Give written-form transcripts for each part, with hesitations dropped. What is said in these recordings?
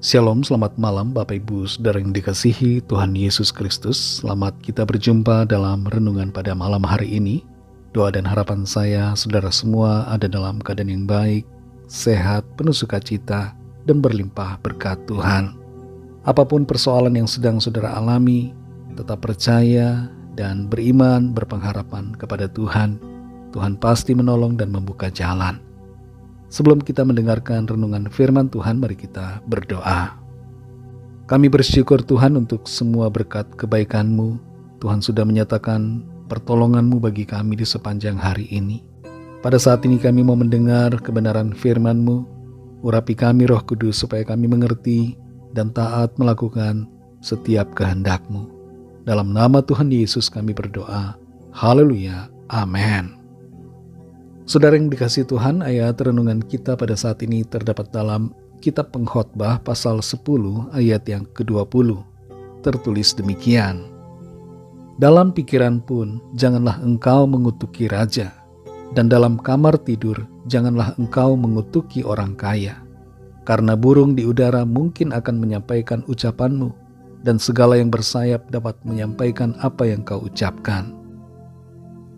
Shalom, selamat malam Bapak Ibu Saudara yang dikasihi Tuhan Yesus Kristus. Selamat kita berjumpa dalam renungan pada malam hari ini. Doa dan harapan saya, saudara semua ada dalam keadaan yang baik, sehat, penuh sukacita, dan berlimpah berkat Tuhan. Apapun persoalan yang sedang saudara alami, tetap percaya dan beriman, berpengharapan kepada Tuhan. Tuhan pasti menolong dan membuka jalan. Sebelum kita mendengarkan renungan firman Tuhan, mari kita berdoa. Kami bersyukur Tuhan untuk semua berkat kebaikan-Mu. Tuhan sudah menyatakan pertolongan-Mu bagi kami di sepanjang hari ini. Pada saat ini kami mau mendengar kebenaran firman-Mu. Urapi kami Roh Kudus supaya kami mengerti dan taat melakukan setiap kehendak-Mu. Dalam nama Tuhan Yesus kami berdoa. Haleluya. Amin. Saudara yang dikasihi Tuhan, ayat renungan kita pada saat ini terdapat dalam Kitab Pengkhotbah pasal 10 ayat yang ke-20. Tertulis demikian. Dalam pikiran pun janganlah engkau mengutuki raja, dan dalam kamar tidur janganlah engkau mengutuki orang kaya. Karena burung di udara mungkin akan menyampaikan ucapanmu, dan segala yang bersayap dapat menyampaikan apa yang kau ucapkan.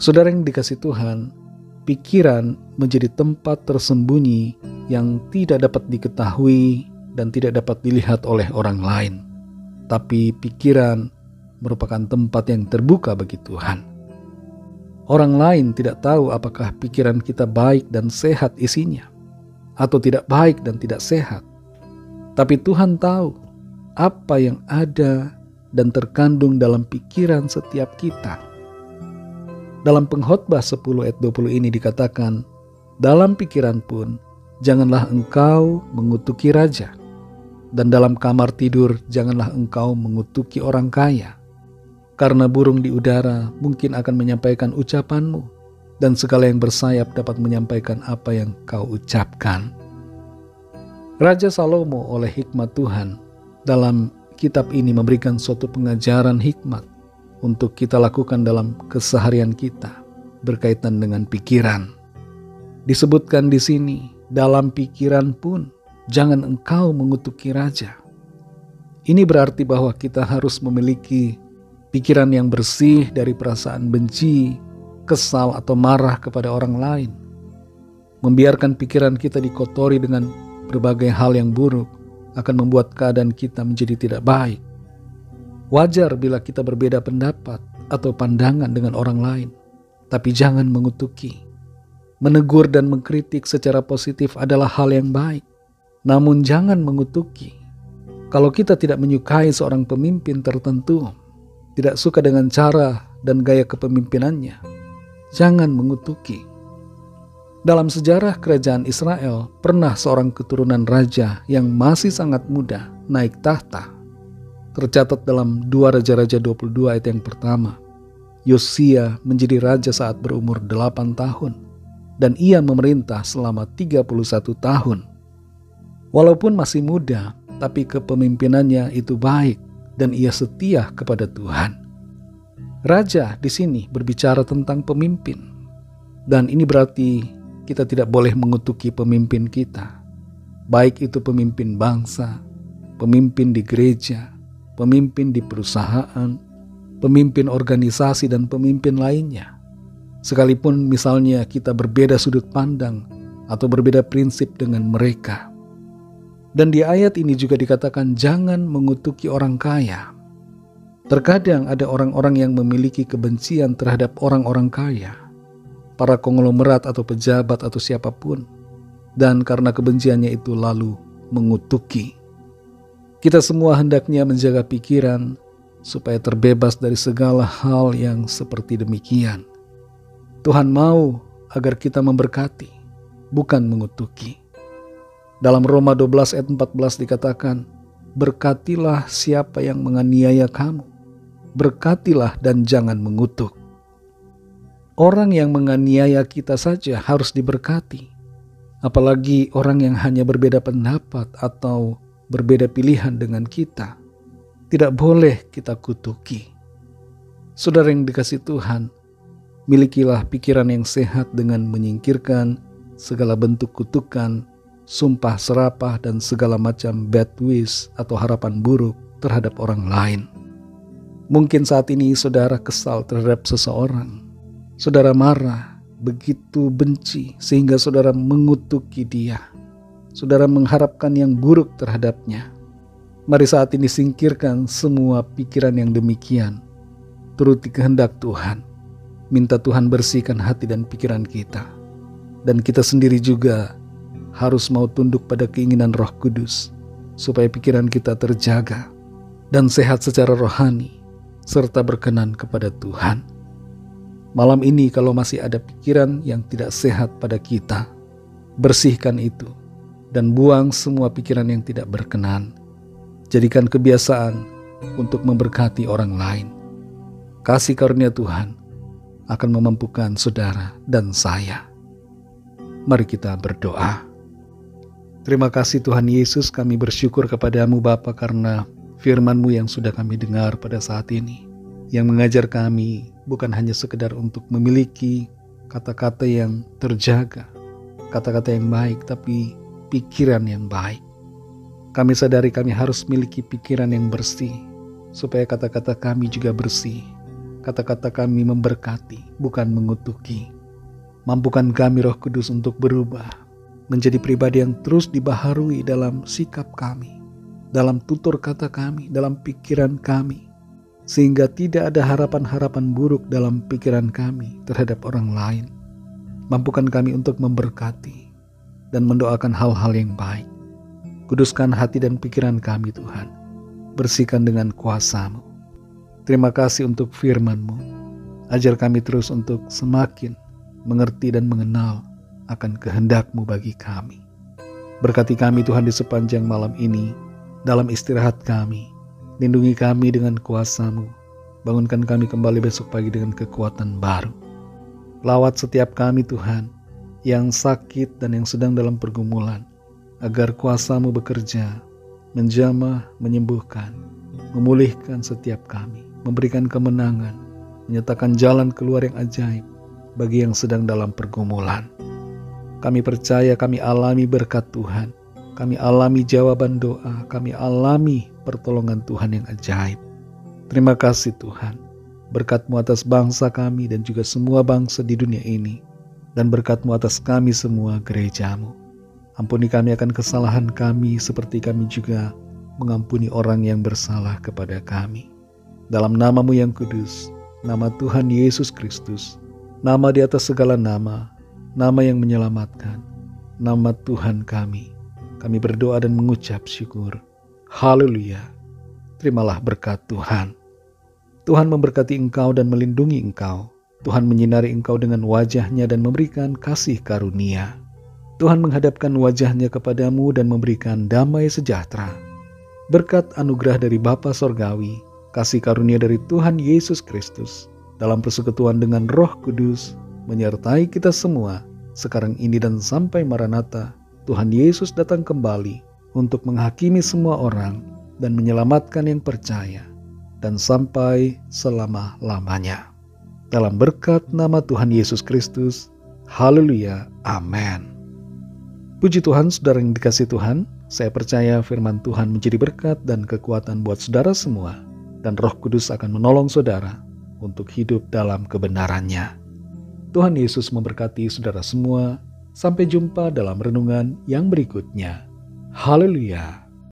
Saudara yang dikasihi Tuhan, pikiran menjadi tempat tersembunyi yang tidak dapat diketahui dan tidak dapat dilihat oleh orang lain. Tapi pikiran merupakan tempat yang terbuka bagi Tuhan. Orang lain tidak tahu apakah pikiran kita baik dan sehat isinya, atau tidak baik dan tidak sehat. Tapi Tuhan tahu apa yang ada dan terkandung dalam pikiran setiap kita. Dalam Pengkhotbah 10 ayat 20 ini dikatakan, dalam pikiran pun janganlah engkau mengutuki raja, dan dalam kamar tidur janganlah engkau mengutuki orang kaya. Karena burung di udara mungkin akan menyampaikan ucapanmu, dan segala yang bersayap dapat menyampaikan apa yang kau ucapkan. Raja Salomo oleh hikmat Tuhan dalam kitab ini memberikan suatu pengajaran hikmat untuk kita lakukan dalam keseharian kita berkaitan dengan pikiran. Disebutkan di sini, dalam pikiran pun jangan engkau mengutuki raja. Ini berarti bahwa kita harus memiliki pikiran yang bersih dari perasaan benci, kesal atau marah kepada orang lain. Membiarkan pikiran kita dikotori dengan berbagai hal yang buruk akan membuat keadaan kita menjadi tidak baik. Wajar bila kita berbeda pendapat atau pandangan dengan orang lain, tapi jangan mengutuki. Menegur dan mengkritik secara positif adalah hal yang baik, namun jangan mengutuki. Kalau kita tidak menyukai seorang pemimpin tertentu, tidak suka dengan cara dan gaya kepemimpinannya, jangan mengutuki. Dalam sejarah kerajaan Israel, pernah seorang keturunan raja yang masih sangat muda naik tahta. Tercatat dalam 2 Raja-Raja 22 ayat yang pertama. Yosia menjadi raja saat berumur 8 tahun. Dan ia memerintah selama 31 tahun. Walaupun masih muda, tapi kepemimpinannya itu baik dan ia setia kepada Tuhan. Raja di sini berbicara tentang pemimpin. Dan ini berarti kita tidak boleh mengutuki pemimpin kita. Baik itu pemimpin bangsa, pemimpin di gereja, pemimpin di perusahaan, pemimpin organisasi, dan pemimpin lainnya. Sekalipun misalnya kita berbeda sudut pandang atau berbeda prinsip dengan mereka. Dan di ayat ini juga dikatakan jangan mengutuki orang kaya. Terkadang ada orang-orang yang memiliki kebencian terhadap orang-orang kaya, para konglomerat atau pejabat atau siapapun, dan karena kebenciannya itu lalu mengutuki. Kita semua hendaknya menjaga pikiran supaya terbebas dari segala hal yang seperti demikian. Tuhan mau agar kita memberkati, bukan mengutuki. Dalam Roma 12 ayat 14 dikatakan, berkatilah siapa yang menganiaya kamu, berkatilah dan jangan mengutuk. Orang yang menganiaya kita saja harus diberkati, apalagi orang yang hanya berbeda pendapat atau berbeda pilihan dengan kita, tidak boleh kita kutuki. Saudara yang dikasihi Tuhan, milikilah pikiran yang sehat dengan menyingkirkan segala bentuk kutukan sumpah serapah, dan segala macam bad wish atau harapan buruk terhadap orang lain. Mungkin saat ini saudara kesal terhadap seseorang. Saudara marah, begitu benci sehingga saudara mengutuki dia. Saudara mengharapkan yang buruk terhadapnya. Mari saat ini singkirkan semua pikiran yang demikian. Turuti kehendak Tuhan. Minta Tuhan bersihkan hati dan pikiran kita. Dan kita sendiri juga harus mau tunduk pada keinginan Roh Kudus, supaya pikiran kita terjaga dan sehat secara rohani, serta berkenan kepada Tuhan. Malam ini kalau masih ada pikiran yang tidak sehat pada kita, bersihkan itu dan buang semua pikiran yang tidak berkenan. Jadikan kebiasaan untuk memberkati orang lain. Kasih karunia Tuhan akan memampukan saudara dan saya. Mari kita berdoa. Terima kasih Tuhan Yesus, kami bersyukur kepadamu Bapa karena firman-Mu yang sudah kami dengar pada saat ini, yang mengajar kami bukan hanya sekedar untuk memiliki kata-kata yang terjaga, kata-kata yang baik, tapi pikiran yang baik. Kami sadari kami harus memiliki pikiran yang bersih, supaya kata-kata kami juga bersih. Kata-kata kami memberkati, bukan mengutuki. Mampukan kami Roh Kudus untuk berubah, menjadi pribadi yang terus dibaharui dalam sikap kami, dalam tutur kata kami, dalam pikiran kami, sehingga tidak ada harapan-harapan buruk dalam pikiran kami terhadap orang lain. Mampukan kami untuk memberkati dan mendoakan hal-hal yang baik. Kuduskan hati dan pikiran kami Tuhan, bersihkan dengan kuasa-Mu. Terima kasih untuk firman-Mu. Ajar kami terus untuk semakin mengerti dan mengenal akan kehendak-Mu bagi kami. Berkati kami Tuhan di sepanjang malam ini, dalam istirahat kami. Lindungi kami dengan kuasa-Mu. Bangunkan kami kembali besok pagi dengan kekuatan baru. Lawat setiap kami Tuhan, yang sakit dan yang sedang dalam pergumulan, agar kuasa-Mu bekerja, menjamah, menyembuhkan, memulihkan setiap kami, memberikan kemenangan, menyatakan jalan keluar yang ajaib bagi yang sedang dalam pergumulan. Kami percaya kami alami berkat Tuhan, kami alami jawaban doa, kami alami pertolongan Tuhan yang ajaib. Terima kasih Tuhan, berkat-Mu atas bangsa kami dan juga semua bangsa di dunia ini, dan berkat-Mu atas kami semua gereja-Mu. Ampuni kami akan kesalahan kami seperti kami juga mengampuni orang yang bersalah kepada kami. Dalam nama-Mu yang kudus, nama Tuhan Yesus Kristus, nama di atas segala nama, nama yang menyelamatkan, nama Tuhan kami berdoa dan mengucap syukur. Haleluya. Terimalah berkat Tuhan. Tuhan memberkati engkau dan melindungi engkau. Tuhan menyinari engkau dengan wajah-Nya dan memberikan kasih karunia. Tuhan menghadapkan wajah-Nya kepadamu dan memberikan damai sejahtera. Berkat anugerah dari Bapa Sorgawi, kasih karunia dari Tuhan Yesus Kristus, dalam persekutuan dengan Roh Kudus, menyertai kita semua, sekarang ini dan sampai Maranatha, Tuhan Yesus datang kembali untuk menghakimi semua orang dan menyelamatkan yang percaya, dan sampai selama-lamanya. Dalam berkat nama Tuhan Yesus Kristus, haleluya, amin. Puji Tuhan, saudara yang dikasihi Tuhan, saya percaya firman Tuhan menjadi berkat dan kekuatan buat saudara semua, dan Roh Kudus akan menolong saudara untuk hidup dalam kebenarannya. Tuhan Yesus memberkati saudara semua. Sampai jumpa dalam renungan yang berikutnya. Haleluya.